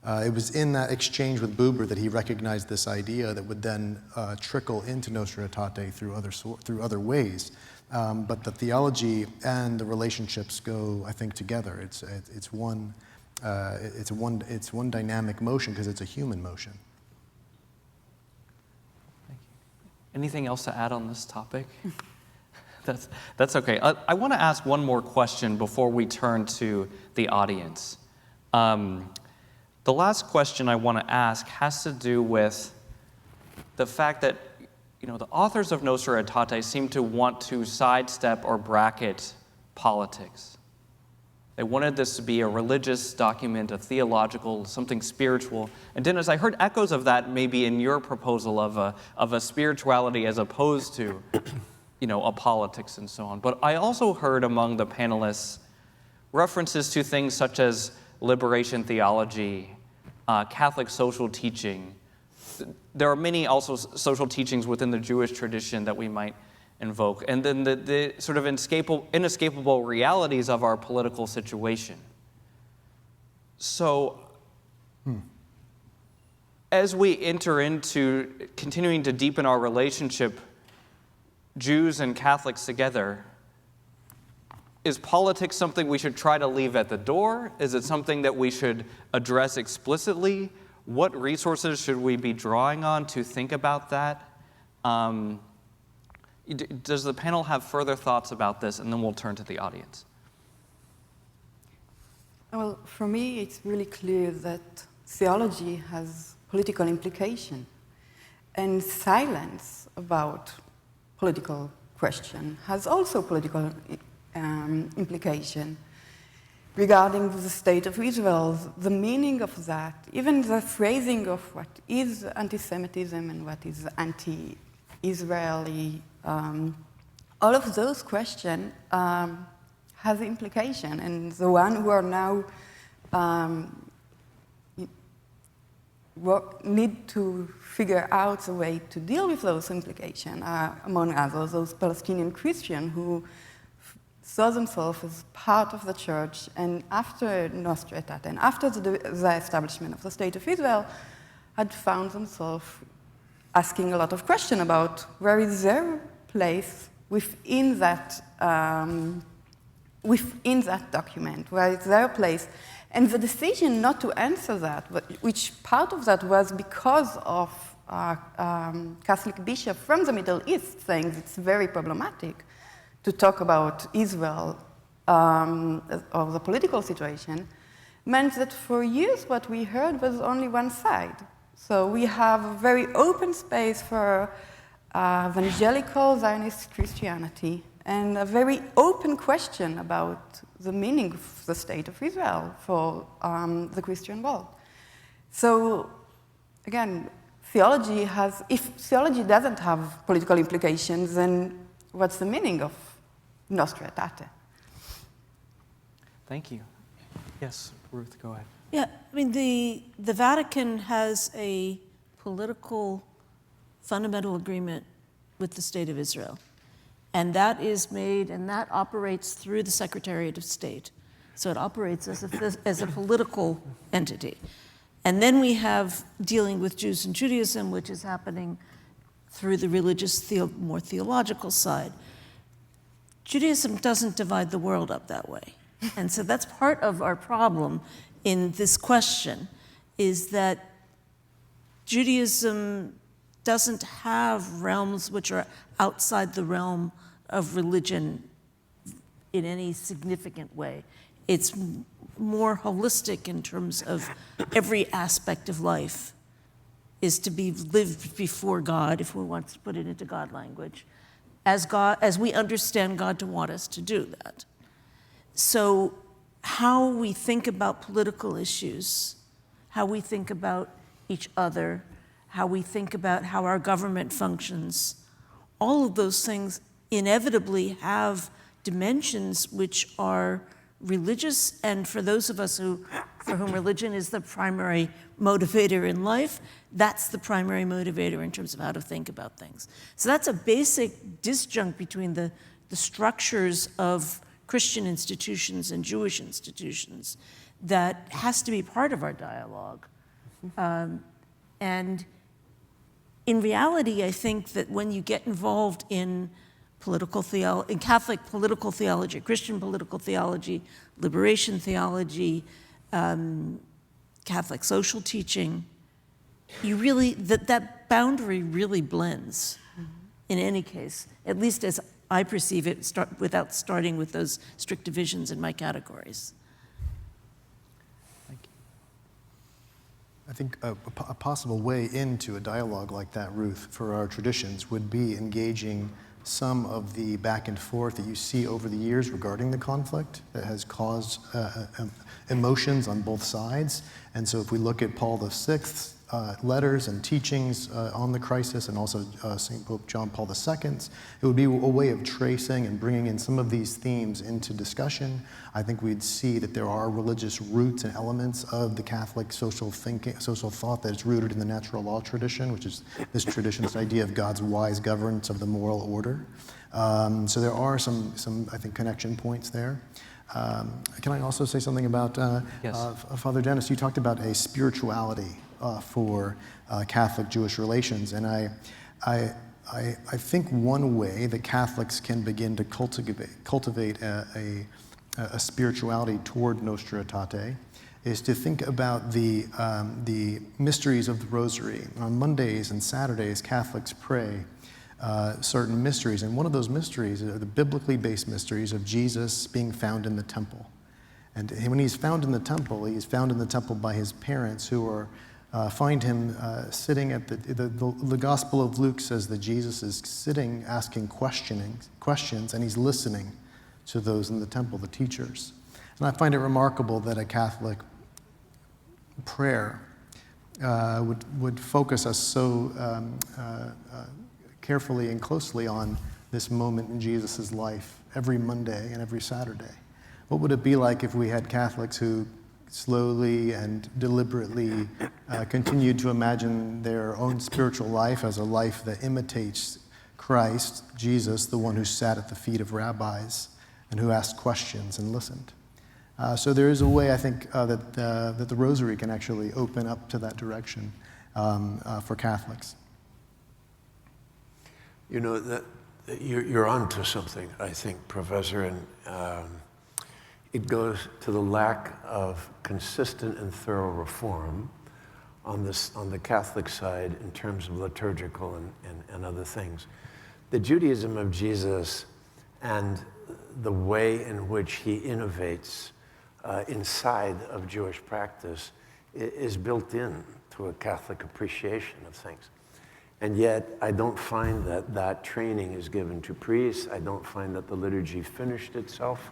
It was in that exchange with Buber that he recognized this idea that would then trickle into Nostra Aetate through other ways. But the theology and the relationships go, I think, together. It's one dynamic motion because it's a human motion. Thank you. Anything else to add on this topic? That's okay. I want to ask one more question before we turn to the audience. The last question I want to ask has to do with the fact that the authors of Nostra Aetate seem to want to sidestep or bracket politics. They wanted this to be a religious document, a theological, something spiritual. And Dennis, I heard echoes of that maybe in your proposal of a spirituality as opposed to, a politics and so on. But I also heard among the panelists references to things such as liberation theology, Catholic social teaching. There are many also social teachings within the Jewish tradition that we might invoke. And then the sort of inescapable realities of our political situation. So, as we enter into continuing to deepen our relationship, Jews and Catholics together, is politics something we should try to leave at the door? Is it something that we should address explicitly? What resources should we be drawing on to think about that? Does the panel have further thoughts about this? And then we'll turn to the audience. Well, for me, it's really clear that theology has political implication, and silence about political question has also political implication regarding the state of Israel, the meaning of that, even the phrasing of what is anti-Semitism and what is anti-Israeli, all of those questions have implication. And the one who are now need to figure out a way to deal with those implications, among others, those Palestinian Christians who saw themselves as part of the church, and after Nostra Aetate, and after the establishment of the State of Israel, had found themselves asking a lot of questions about where is their place within that document, where is their place. And the decision not to answer that, which part of that was because of Catholic bishop from the Middle East saying it's very problematic to talk about Israel or the political situation, meant that for years what we heard was only one side. So we have a very open space for evangelical Zionist Christianity and a very open question about the meaning of the State of Israel for the Christian world. So again, if theology doesn't have political implications, then what's the meaning of Nostra Aetate? Thank you. Yes, Ruth, go ahead. Yeah, I mean, the Vatican has a political fundamental agreement with the State of Israel. And that is made, and that operates through the Secretariat of State. So it operates as a political entity. And then we have dealing with Jews and Judaism, which is happening through the religious, more theological side. Judaism doesn't divide the world up that way. And so that's part of our problem in this question, is that Judaism doesn't have realms which are outside the realm of religion in any significant way. It's more holistic in terms of every aspect of life is to be lived before God, if we want to put it into God language, as we understand God to want us to do that. So how we think about political issues, how we think about each other, how we think about how our government functions, all of those things inevitably have dimensions which are religious, and for those of us for whom religion is the primary motivator in life, that's the primary motivator in terms of how to think about things. So that's a basic disjunct between the structures of Christian institutions and Jewish institutions that has to be part of our dialogue. And in reality, I think that when you get involved in in Catholic political theology, Christian political theology, liberation theology, Catholic social teaching, that boundary really blends in any case, at least as I perceive it, without starting with those strict divisions in my categories. Thank you. I think a possible way into a dialogue like that, Ruth, for our traditions would be engaging some of the back and forth that you see over the years regarding the conflict that has caused emotions on both sides. And so if we look at Paul VI's letters and teachings on the crisis, and also St. Pope John Paul II, it would be a way of tracing and bringing in some of these themes into discussion. I think we'd see that there are religious roots and elements of the Catholic social thought that is rooted in the natural law tradition, which is this tradition, this idea of God's wise governance of the moral order. So there are some I think, connection points there. Can I also say something about, Yes. Father Dennis, you talked about a spirituality for Catholic Jewish relations, and I think one way that Catholics can begin to cultivate a spirituality toward Nostra Aetate is to think about the mysteries of the Rosary. On Mondays and Saturdays, Catholics pray certain mysteries, and one of those mysteries are the biblically based mysteries of Jesus being found in the temple. And when he's found in the temple, he's found in the temple by his parents, who are find him sitting at the Gospel of Luke says that Jesus is sitting asking questions, and he's listening to those in the temple, the teachers. And I find it remarkable that a Catholic prayer would focus us so carefully and closely on this moment in Jesus' life every Monday and every Saturday. What would it be like if we had Catholics who slowly and deliberately continued to imagine their own spiritual life as a life that imitates Christ, Jesus, the one who sat at the feet of rabbis and who asked questions and listened. So there is a way, I think, that the Rosary can actually open up to that direction for Catholics. You know, that you're onto something, I think, Professor, and it goes to the lack of consistent and thorough reform on the Catholic side in terms of liturgical and other things. The Judaism of Jesus and the way in which he innovates inside of Jewish practice is built in to a Catholic appreciation of things. And yet, I don't find that that training is given to priests. I don't find that the liturgy finished itself.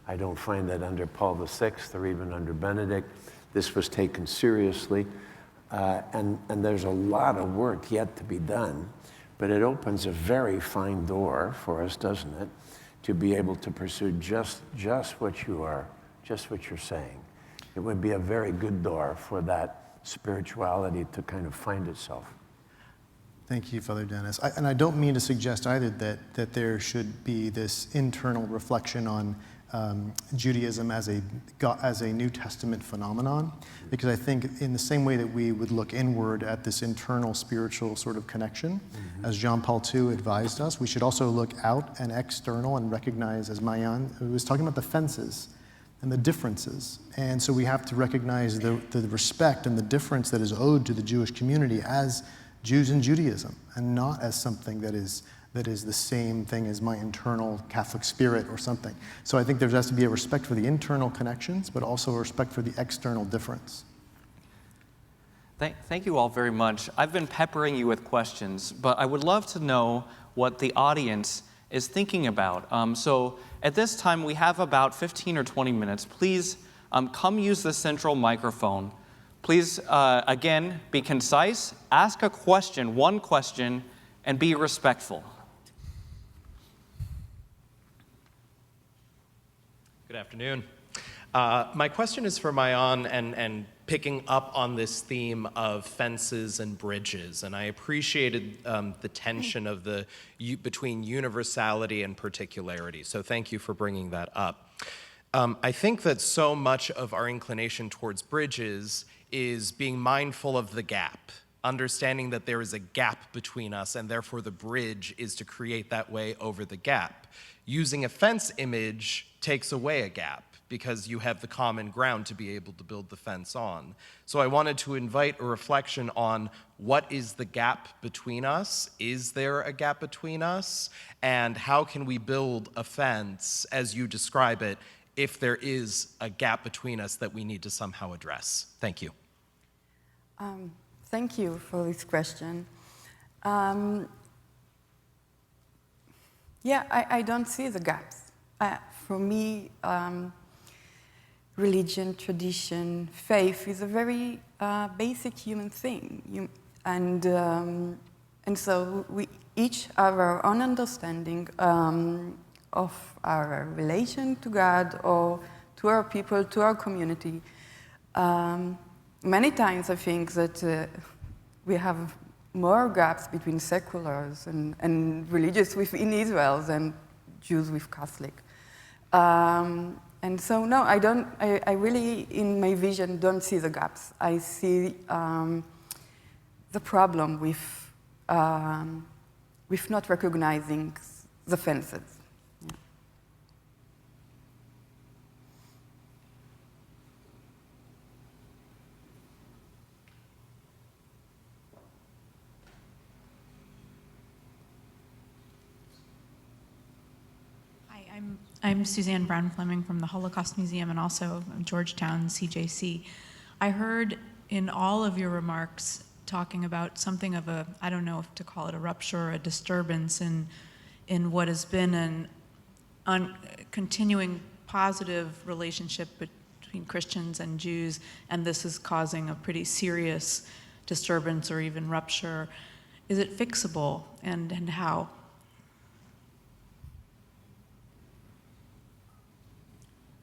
I don't find that under Paul VI or even under Benedict, this was taken seriously. And there's a lot of work yet to be done, but it opens a very fine door for us, doesn't it, to be able to pursue just what you're saying. It would be a very good door for that spirituality to kind of find itself. Thank you, Father Dennis. And I don't mean to suggest either that there should be this internal reflection on Judaism as a New Testament phenomenon, because I think in the same way that we would look inward at this internal spiritual sort of connection, as John Paul II advised us, we should also look out and external and recognize, as Mayan was talking about, the fences and the differences. And so we have to recognize the respect and the difference that is owed to the Jewish community as Jews in Judaism, and not as something that is the same thing as my internal Catholic spirit or something. So I think there has to be a respect for the internal connections, but also a respect for the external difference. Thank you all very much. I've been peppering you with questions, but I would love to know what the audience is thinking about. So at this time, we have about 15 or 20 minutes. Please come use the central microphone. Please, again, be concise, ask a question, one question, and be respectful. Good afternoon. My question is for Mayan and picking up on this theme of fences and bridges. And I appreciated the tension of between universality and particularity. So thank you for bringing that up. I think that so much of our inclination towards bridges is being mindful of the gap, understanding that there is a gap between us, and therefore the bridge is to create that way over the gap. Using a fence image takes away a gap because you have the common ground to be able to build the fence on. So I wanted to invite a reflection on what is the gap between us? Is there a gap between us? And how can we build a fence, as you describe it, if there is a gap between us that we need to somehow address? Thank you. Thank you for this question. Yeah, I don't see the gaps. For me, religion, tradition, faith is a very basic human thing. And so we each have our own understanding of our relation to God or to our people, to our community. Many times I think that we have more gaps between seculars and religious within Israel than Jews with Catholic. And so, no, I really, in my vision, don't see the gaps. I see the problem with not recognizing the fences. I'm Suzanne Brown-Fleming from the Holocaust Museum and also Georgetown CJC. I heard in all of your remarks talking about something of a, I don't know if to call it a rupture or a disturbance in what has been an continuing positive relationship between Christians and Jews, and this is causing a pretty serious disturbance or even rupture. Is it fixable, and how?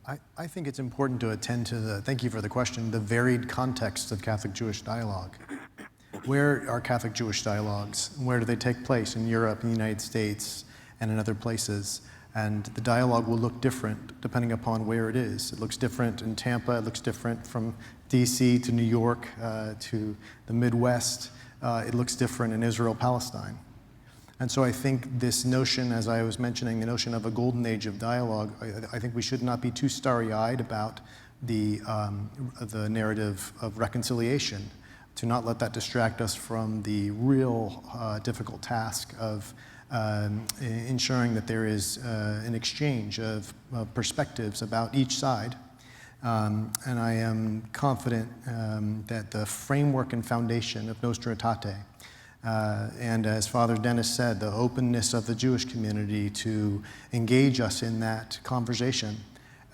I think it's important to attend to thank you for the question, the varied context of Catholic-Jewish dialogue. Where are Catholic-Jewish dialogues? Where do they take place? In Europe, in the United States, and in other places. And the dialogue will look different depending upon where it is. It looks different in Tampa, it looks different from DC to New York to the Midwest. It looks different in Israel, Palestine. And so I think this notion, as I was mentioning, the notion of a golden age of dialogue, I think we should not be too starry-eyed about the narrative of reconciliation, to not let that distract us from the real difficult task of ensuring that there is an exchange of perspectives about each side. And I am confident that the framework and foundation of Nostra Aetate, and as Father Dennis said, the openness of the Jewish community to engage us in that conversation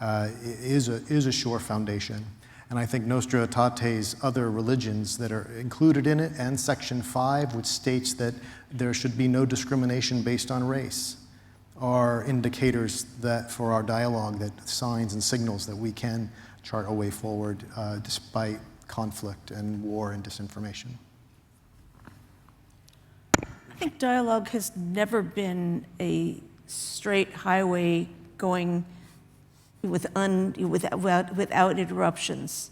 is a sure foundation. And I think Nostra Aetate's other religions that are included in it, and Section 5, which states that there should be no discrimination based on race, are indicators that for our dialogue, that signs and signals that we can chart a way forward despite conflict and war and disinformation. I think dialogue has never been a straight highway going without interruptions.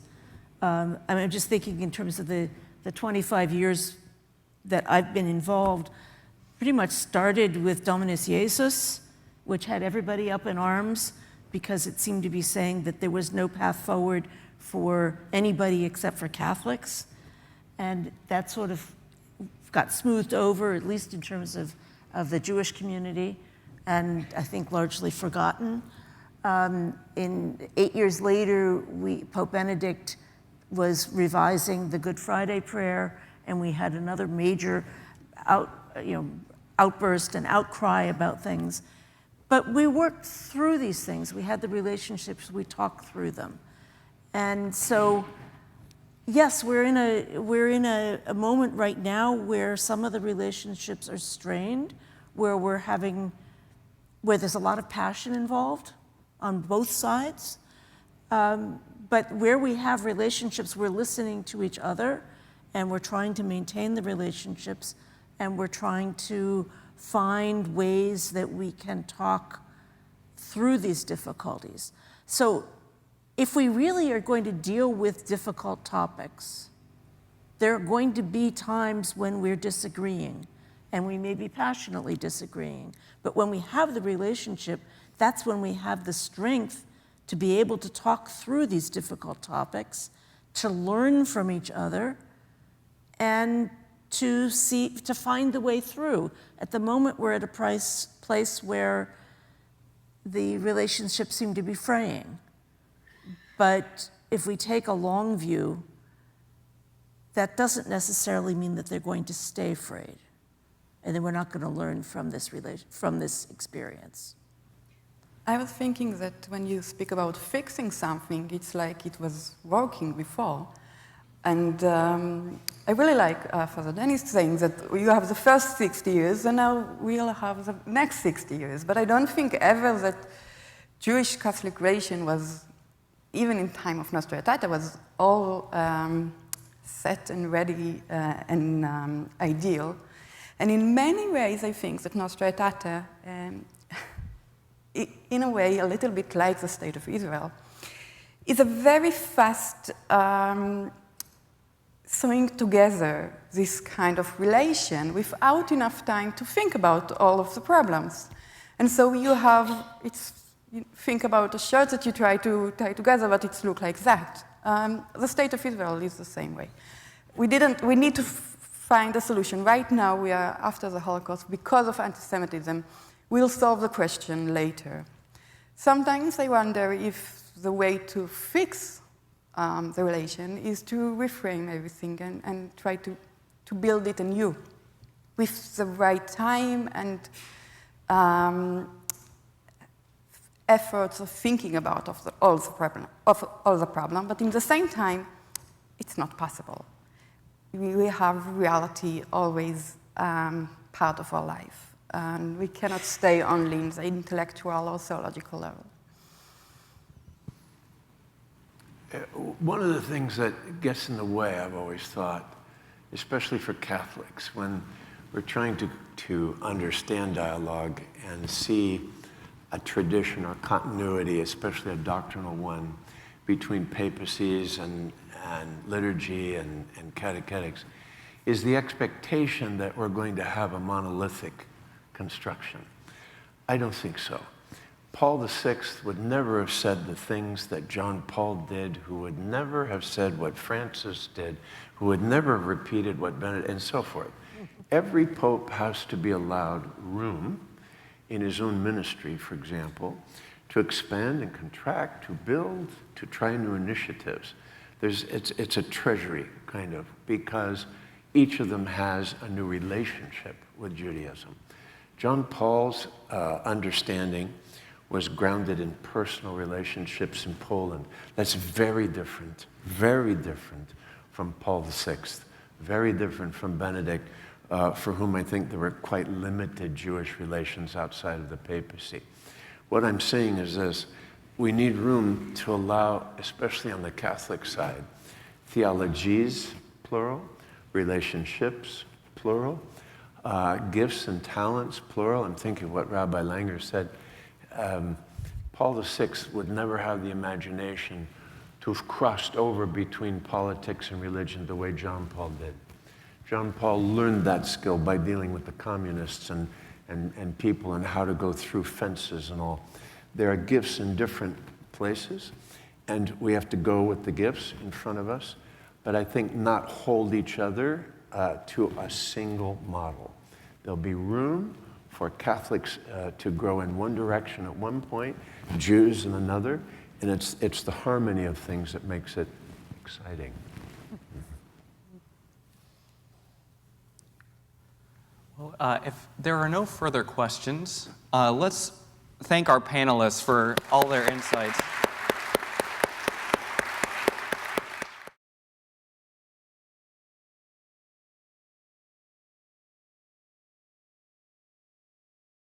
I'm just thinking in terms of the 25 years that I've been involved, pretty much started with Dominus Jesus, which had everybody up in arms because it seemed to be saying that there was no path forward for anybody except for Catholics. And that sort of got smoothed over, at least in terms of the Jewish community, and I think largely forgotten. 8 years later, Pope Benedict was revising the Good Friday prayer, and we had another major outburst and outcry about things. But we worked through these things. We had the relationships, we talked through them. And so, yes, we're in a moment right now where some of the relationships are strained, where there's a lot of passion involved on both sides. But where we have relationships, we're listening to each other, and we're trying to maintain the relationships, and we're trying to find ways that we can talk through these difficulties. So if we really are going to deal with difficult topics, there are going to be times when we're disagreeing, and we may be passionately disagreeing. But when we have the relationship, that's when we have the strength to be able to talk through these difficult topics, to learn from each other, and to find the way through. At the moment, we're at a place where the relationships seem to be fraying. But if we take a long view, that doesn't necessarily mean that they're going to stay frayed, and then we're not going to learn from this experience. I was thinking that when you speak about fixing something, it's like it was working before. And I really like Father Dennis saying that you have the first 60 years, and now we'll have the next 60 years. But I don't think ever that Jewish Catholic relation was, even in time of Nostra Aetate, was all set and ready and ideal. And in many ways, I think that Nostra Aetate, in a way, a little bit like the State of Israel, is a very fast sewing together this kind of relation without enough time to think about all of the problems. And so you think about a shirt that you try to tie together, but it looks like that. The State of Israel is the same way. We need to find a solution. Right now, we are after the Holocaust because of anti-Semitism. We'll solve the question later. Sometimes I wonder if the way to fix the relation is to reframe everything and try to build it anew with the right time and efforts of thinking about all the problem. But in the same time, it's not possible. We have reality always part of our life. And we cannot stay only in the intellectual or theological level. One of the things that gets in the way, I've always thought, especially for Catholics, when we're trying to understand dialogue and see a tradition or continuity, especially a doctrinal one, between papacies and liturgy and catechetics, is the expectation that we're going to have a monolithic construction. I don't think so. Paul VI would never have said the things that John Paul did, who would never have said what Francis did, who would never have repeated what Benedict, and so forth. Every pope has to be allowed room in his own ministry, for example, to expand and contract, to build, to try new initiatives. It's a treasury, kind of, because each of them has a new relationship with Judaism. John Paul's understanding was grounded in personal relationships in Poland. That's very different from Paul VI, very different from Benedict, for whom I think there were quite limited Jewish relations outside of the papacy. What I'm saying is this: we need room to allow, especially on the Catholic side, theologies, plural, relationships, plural, gifts and talents, plural. I'm thinking of what Rabbi Langer said. Paul VI would never have the imagination to have crossed over between politics and religion the way John Paul did. John Paul learned that skill by dealing with the communists and people and how to go through fences and all. There are gifts in different places, and we have to go with the gifts in front of us, but I think not hold each other to a single model. There'll be room for Catholics to grow in one direction at one point, Jews in another, and it's the harmony of things that makes it exciting. Well, if there are no further questions, let's thank our panelists for all their insights.